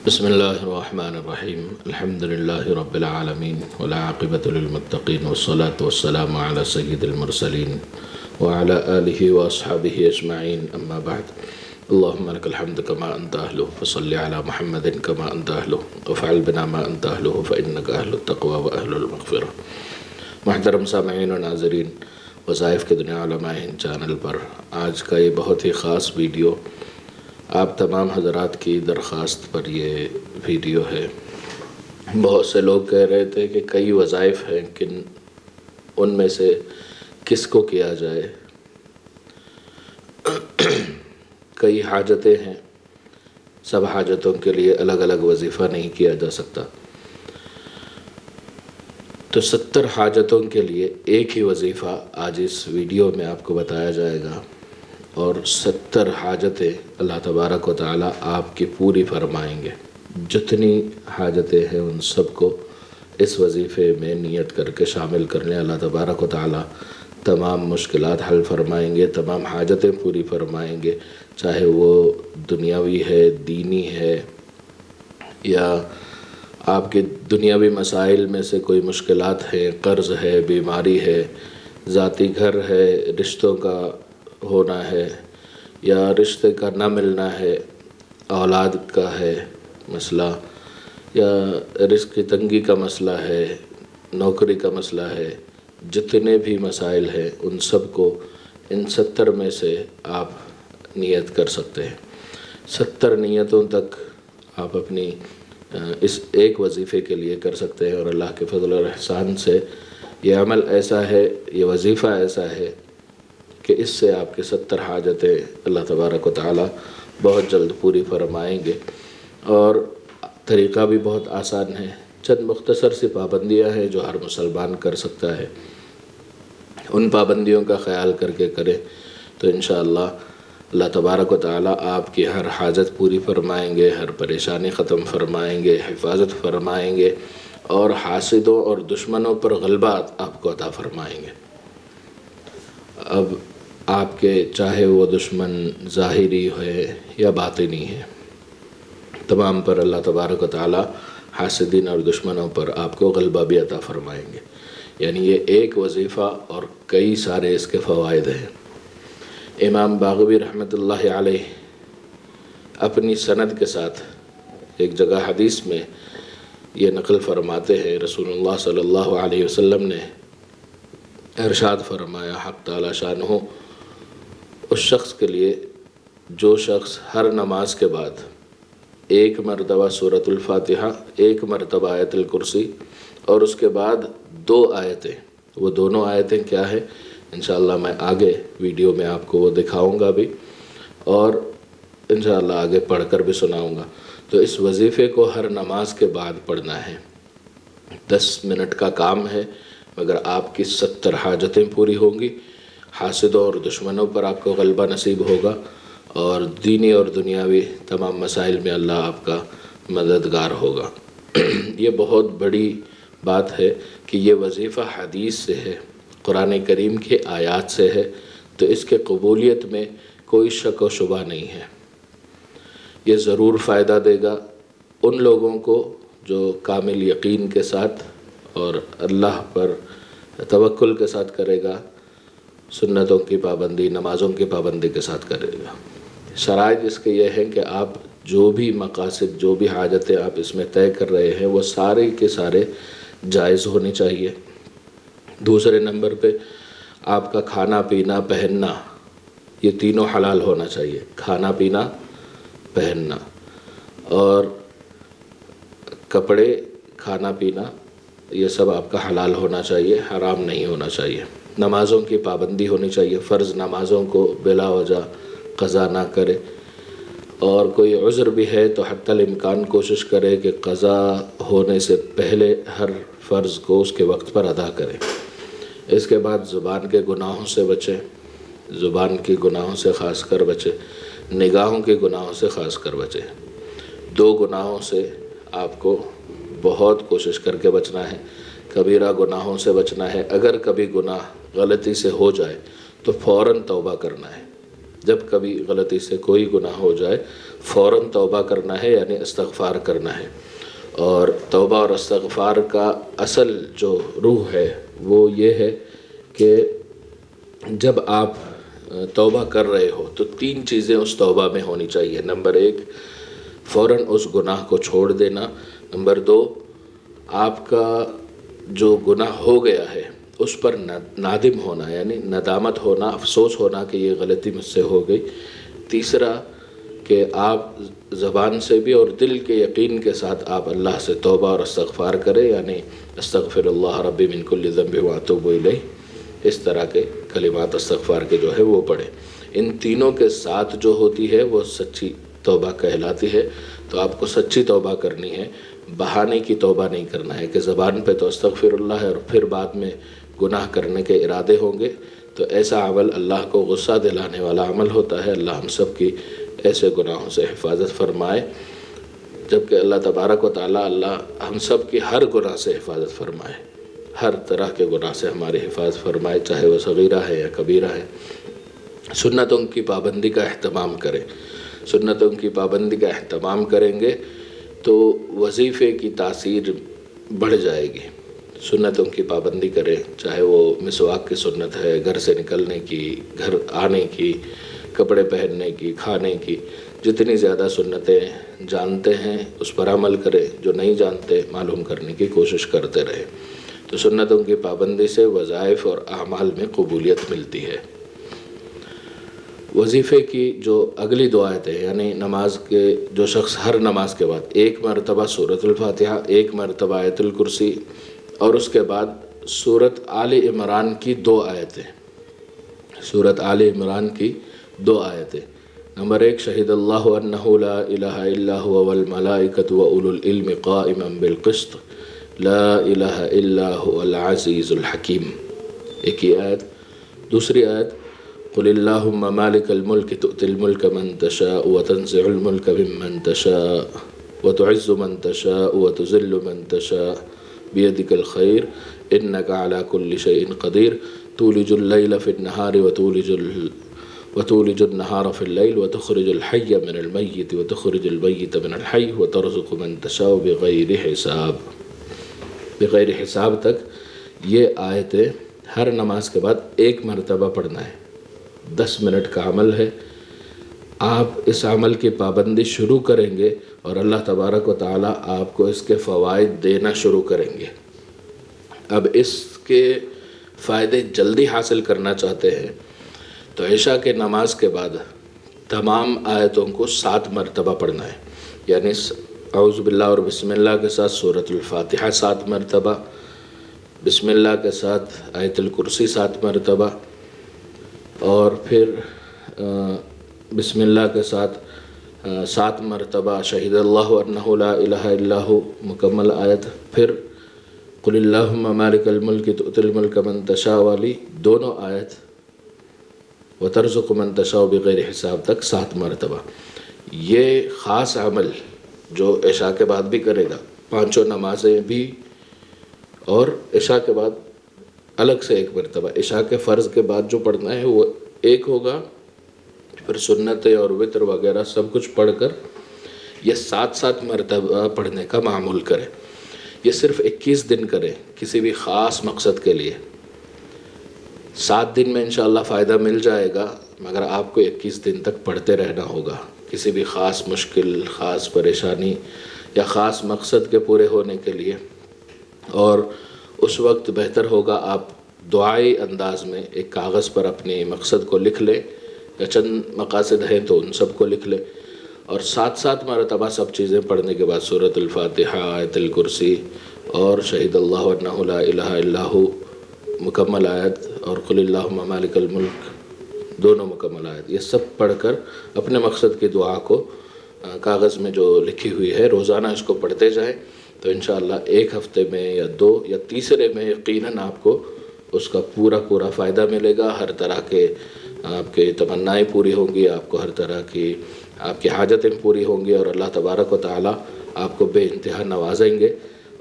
بسم اللہ الرحمن الرحیم الحمد للہ رب العالمین والعاقبۃ للمتقین والصلاة والسلام علی سید المرسلین وعلی آلہ واصحابہ اجمعین اما بعد اللہم لک الحمد کما انت اہلہ فصلی علی محمد کما انت اہلہ وفعل بنا ما انت اہلہ فانک اہل التقوی واہل المغفرہ۔ محترم سامعین و ناظرین، وظائف کے دنیا علماء ہند چینل پر آج کا یہ بہت ہی خاص ویڈیو آپ تمام حضرات کی درخواست پر یہ ویڈیو ہے۔ بہت سے لوگ کہہ رہے تھے کہ کئی وظائف ہیں، ان میں سے کس کو کیا جائے، کئی حاجتیں ہیں، سب حاجتوں کے لیے الگ الگ وظیفہ نہیں کیا جا سکتا، تو 70 حاجتوں کے لیے ایک ہی وظیفہ آج اس ویڈیو میں آپ کو بتایا جائے گا، اور 70 حاجتیں اللہ تبارک و تعالیٰ آپ کی پوری فرمائیں گے۔ جتنی حاجتیں ہیں ان سب کو اس وظیفے میں نیت کر کے شامل کر لیں، اللہ تبارک و تعالیٰ تمام مشکلات حل فرمائیں گے، تمام حاجتیں پوری فرمائیں گے، چاہے وہ دنیاوی ہے، دینی ہے، یا آپ کے دنیاوی مسائل میں سے کوئی مشکلات ہیں، قرض ہے، بیماری ہے، ذاتی گھر ہے، رشتوں کا ہونا ہے، یا رشتے کا نہ ملنا ہے، اولاد کا ہے مسئلہ، یا رزق کی تنگی کا مسئلہ ہے، نوکری کا مسئلہ ہے، جتنے بھی مسائل ہیں ان سب کو ان 70 میں سے آپ نیت کر سکتے ہیں۔ 70 نیتوں تک آپ اپنی اس ایک وظیفے کے لیے کر سکتے ہیں، اور اللہ کے فضل اور احسان سے یہ عمل ایسا ہے، یہ وظیفہ ایسا ہے کہ اس سے آپ کے 70 حاجتیں اللہ تبارک و تعالیٰ بہت جلد پوری فرمائیں گے۔ اور طریقہ بھی بہت آسان ہے، چند مختصر سی پابندیاں ہیں جو ہر مسلمان کر سکتا ہے، ان پابندیوں کا خیال کر کے کریں تو انشاءاللہ اللہ تبارک و تعالیٰ آپ کی ہر حاجت پوری فرمائیں گے، ہر پریشانی ختم فرمائیں گے، حفاظت فرمائیں گے، اور حاسدوں اور دشمنوں پر غلبہ آپ کو عطا فرمائیں گے۔ اب آپ کے چاہے وہ دشمن ظاہری ہے یا باطنی ہے، تمام پر اللہ تبارک و تعالیٰ حاسدین اور دشمنوں پر آپ کو غلبہ بھی عطا فرمائیں گے۔ یعنی یہ ایک وظیفہ اور کئی سارے اس کے فوائد ہیں۔ امام باغوی رحمۃ اللہ علیہ اپنی سند کے ساتھ ایک جگہ حدیث میں یہ نقل فرماتے ہیں، رسول اللہ صلی اللہ علیہ وسلم نے ارشاد فرمایا، حق تعالی شانہ اس شخص کے لیے جو شخص ہر نماز کے بعد ایک مرتبہ سورۃ الفاتحہ، ایک مرتبہ آیت الکرسی، اور اس کے بعد 2 آیتیں، وہ دونوں آیتیں کیا ہیں انشاءاللہ میں آگے ویڈیو میں آپ کو وہ دکھاؤں گا بھی، اور انشاءاللہ آگے پڑھ کر بھی سناؤں گا۔ تو اس وظیفے کو ہر نماز کے بعد پڑھنا ہے، 10 منٹ کا کام ہے، مگر آپ کی 70 حاجتیں پوری ہوں گی، حاسدوں اور دشمنوں پر آپ کو غلبہ نصیب ہوگا، اور دینی اور دنیاوی تمام مسائل میں اللہ آپ کا مددگار ہوگا۔ یہ بہت بڑی بات ہے کہ یہ وظیفہ حدیث سے ہے، قرآن کریم کی آیات سے ہے، تو اس کے قبولیت میں کوئی شک و شبہ نہیں ہے۔ یہ ضرور فائدہ دے گا ان لوگوں کو جو کامل یقین کے ساتھ اور اللہ پر توکل کے ساتھ کرے گا، سنتوں کی پابندی، نمازوں کی پابندی کے ساتھ کرے گا۔ شرائط اس کے یہ ہیں کہ آپ جو بھی مقاصد، جو بھی حاجتیں آپ اس میں طے کر رہے ہیں، وہ سارے کے سارے جائز ہونے چاہیے۔ دوسرے نمبر پہ آپ کا کھانا پینا پہننا، یہ تینوں حلال ہونا چاہیے، کھانا پینا پہننا، اور کپڑے، کھانا پینا، یہ سب آپ کا حلال ہونا چاہیے، حرام نہیں ہونا چاہیے۔ نمازوں کی پابندی ہونی چاہیے، فرض نمازوں کو بلا وجہ قضا نہ کرے، اور کوئی عذر بھی ہے تو حتی الامکان کوشش کرے کہ قضا ہونے سے پہلے ہر فرض کو اس کے وقت پر ادا کرے۔ اس کے بعد زبان کے گناہوں سے بچے، زبان کے گناہوں سے خاص کر بچے، نگاہوں کے گناہوں سے خاص کر بچے۔ 2 گناہوں سے آپ کو بہت کوشش کر کے بچنا ہے، کبیرہ گناہوں سے بچنا ہے۔ اگر کبھی گناہ غلطی سے ہو جائے تو فوراً توبہ کرنا ہے، جب کبھی غلطی سے کوئی گناہ ہو جائے فوراً توبہ کرنا ہے، یعنی استغفار کرنا ہے۔ اور توبہ اور استغفار کا اصل جو روح ہے وہ یہ ہے کہ جب آپ توبہ کر رہے ہو تو 3 چیزیں اس توبہ میں ہونی چاہیے۔ نمبر 1، فوراً اس گناہ کو چھوڑ دینا۔ نمبر 2، آپ کا جو گناہ ہو گیا ہے اس پر نادم ہونا، یعنی ندامت ہونا، افسوس ہونا کہ یہ غلطی مجھ سے ہو گئی۔ تیسرا کہ آپ زبان سے بھی اور دل کے یقین کے ساتھ آپ اللہ سے توبہ اور استغفار کریں، یعنی استغفر اللہ ربی من کل ذنب واتوب الیہ، اس طرح کے کلمات استغفار کے جو ہے وہ پڑھیں۔ ان تینوں کے ساتھ جو ہوتی ہے وہ سچی توبہ کہلاتی ہے۔ تو آپ کو سچی توبہ کرنی ہے، بہانے کی توبہ نہیں کرنا ہے کہ زبان پہ تو استغفر اللہ ہے اور پھر بعد میں گناہ کرنے کے ارادے ہوں گے، تو ایسا عمل اللہ کو غصہ دلانے والا عمل ہوتا ہے۔ اللہ ہم سب کی ایسے گناہوں سے حفاظت فرمائے، جبکہ اللہ تبارک و تعالیٰ ہم سب کی ہر گناہ سے حفاظت فرمائے، ہر طرح کے گناہ سے ہماری حفاظت فرمائے، چاہے وہ صغیرہ ہے یا کبیرہ ہے۔ سنتوں کی پابندی کا اہتمام کریں۔ سنتوں کی پابندی کا اہتمام کریں گے تو وظیفے کی تاثیر بڑھ جائے گی۔ سنتوں کی پابندی کریں، چاہے وہ مسواک کی سنت ہے، گھر سے نکلنے کی، گھر آنے کی، کپڑے پہننے کی، کھانے کی، جتنی زیادہ سنتیں جانتے ہیں اس پر عمل کریں، جو نہیں جانتے معلوم کرنے کی کوشش کرتے رہیں۔ تو سنتوں کی پابندی سے وظائف اور اعمال میں قبولیت ملتی ہے۔ وظیفے کی جو اگلی دعائیں ہیں، یعنی نماز کے جو شخص ہر نماز کے بعد 1 مرتبہ سورۃ الفاتحہ، 1 مرتبہ آیت الکرسی، اور اس کے بعد سورۃ آل عمران کی 2 آیتیں، سورۃ آل عمران کی 2 آیتیں۔ نمبر 1، شہد اللہ انہ لا الہ الا هو والملائکۃ واولو العلم قائما بالقسط لا الہ الا هو العزیز الحکیم، ایک ہی آیت۔ دوسری آیت، قل اللہم مالک الملک تؤتی الملک من تشاء وتنزع الملک ممن تشاء وتعز من تشاء وتذل من تشاء بیدک الخیر انک علی کل شیء قدیر تولج اللیل فی النہار وتولج النہار فی اللیل وتخرج الحی من المیت وتخرج المیت من الحی وترزق من تشاء بغیر حساب۔ بغیر حساب تک یہ آیتیں ہر نماز کے بعد 1 مرتبہ پڑھنا ہے۔ 10 منٹ کا عمل ہے۔ آپ اس عمل کی پابندی شروع کریں گے اور اللہ تبارک و تعالیٰ آپ کو اس کے فوائد دینا شروع کریں گے۔ اب اس کے فائدے جلدی حاصل کرنا چاہتے ہیں تو عشاء کے نماز کے بعد تمام آیتوں کو 7 مرتبہ پڑھنا ہے، یعنی اعوذ باللہ اور بسم اللہ کے ساتھ سورۃ الفاتحہ 7 مرتبہ، بسم اللہ کے ساتھ آیت الکرسی 7 مرتبہ، اور پھر بسم اللہ کے ساتھ 7 مرتبہ شہد اللہ انہ لا الہ الا ہو مکمل آیت، پھر قل اللہم مالک الملک تؤتی الملک من تشاء والی دونوں آیت، وترزق من تشاء بغیر حساب تک 7 مرتبہ۔ یہ خاص عمل جو عشاء کے بعد بھی کرے گا، 5 نمازیں بھی، اور عشاء کے بعد الگ سے 1 مرتبہ، عشاء کے فرض کے بعد جو پڑھنا ہے وہ 1 ہوگا، پھر سنتیں اور وتر وغیرہ سب کچھ پڑھ کر یہ 7 مرتبہ پڑھنے کا معمول کریں۔ یہ صرف 21 دن کریں کسی بھی خاص مقصد کے لیے۔ 7 دن میں انشاءاللہ فائدہ مل جائے گا، مگر آپ کو 21 دن تک پڑھتے رہنا ہوگا کسی بھی خاص مشکل، خاص پریشانی یا خاص مقصد کے پورے ہونے کے لیے۔ اور اس وقت بہتر ہوگا آپ دعائی انداز میں ایک کاغذ پر اپنے مقصد کو لکھ لیں، یا چند مقاصد ہیں تو ان سب کو لکھ لیں، اور 7 مرتبہ سب چیزیں پڑھنے کے بعد سورۃ الفاتحہ، آیت الکرسی اور شہد اللہ انہ لا الہ الا ہو مکمل آیت، اور قل اللہم مالک الملک دونوں مکمل آیت، یہ سب پڑھ کر اپنے مقصد کی دعا کو کاغذ میں جو لکھی ہوئی ہے روزانہ اس کو پڑھتے جائیں، تو انشاءاللہ 1 ہفتے میں یا 2 یا تیسرے میں یقیناً آپ کو اس کا پورا فائدہ ملے گا۔ ہر طرح کے آپ کے تمنائیں پوری ہوں گی، آپ کو ہر طرح کی آپ کی حاجتیں پوری ہوں گی، اور اللہ تبارک و تعالیٰ آپ کو بے انتہا نوازیں گے۔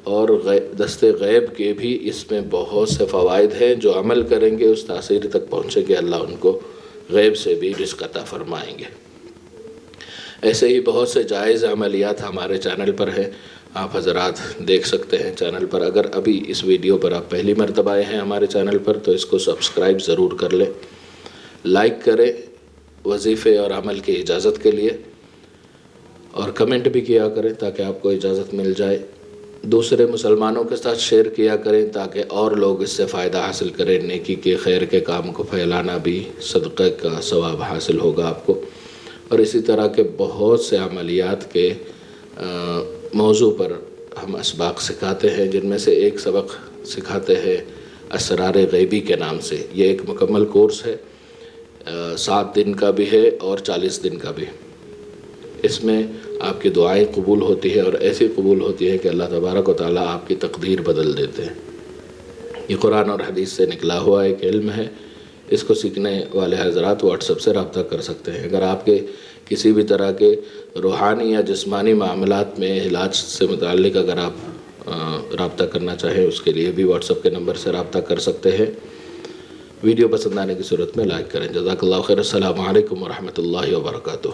اور دست غیب کے بھی اس میں بہت سے فوائد ہیں، جو عمل کریں گے اس تاثیر تک پہنچیں گے، اللہ ان کو غیب سے بھی رزق عطا فرمائیں گے۔ ایسے ہی بہت سے جائز عملیات ہمارے چینل پر ہیں، آپ حضرات دیکھ سکتے ہیں چینل پر۔ اگر ابھی اس ویڈیو پر آپ پہلی مرتبہ آئے ہیں ہمارے چینل پر تو اس کو سبسکرائب ضرور کر لیں، لائک کریں وظیفے اور عمل کی اجازت کے لیے، اور کمنٹ بھی کیا کریں تاکہ آپ کو اجازت مل جائے۔ دوسرے مسلمانوں کے ساتھ شیئر کیا کریں تاکہ اور لوگ اس سے فائدہ حاصل کریں۔ نیکی کے خیر کے کام کو پھیلانا بھی صدقہ کا ثواب حاصل ہوگا آپ کو۔ اور اسی طرح کے بہت سے عملیات کے موضوع پر ہم اسباق سکھاتے ہیں، جن میں سے ایک سبق سکھاتے ہیں اسرار غیبی کے نام سے۔ یہ ایک مکمل کورس ہے، 7 دن کا بھی ہے اور 40 دن کا بھی۔ اس میں آپ کی دعائیں قبول ہوتی ہیں، اور ایسی قبول ہوتی ہے کہ اللہ تبارک و تعالیٰ آپ کی تقدیر بدل دیتے ہیں۔ یہ قرآن اور حدیث سے نکلا ہوا ایک علم ہے۔ اس کو سیکھنے والے حضرات واٹس ایپ سے رابطہ کر سکتے ہیں۔ اگر آپ کے کسی بھی طرح کے روحانی یا جسمانی معاملات میں علاج سے متعلق اگر آپ رابطہ کرنا چاہیں، اس کے لیے بھی واٹس ایپ کے نمبر سے رابطہ کر سکتے ہیں۔ ویڈیو پسند آنے کی صورت میں لائک کریں۔ جزاک اللہ خیر۔ السلام علیکم ورحمۃ اللہ وبرکاتہ۔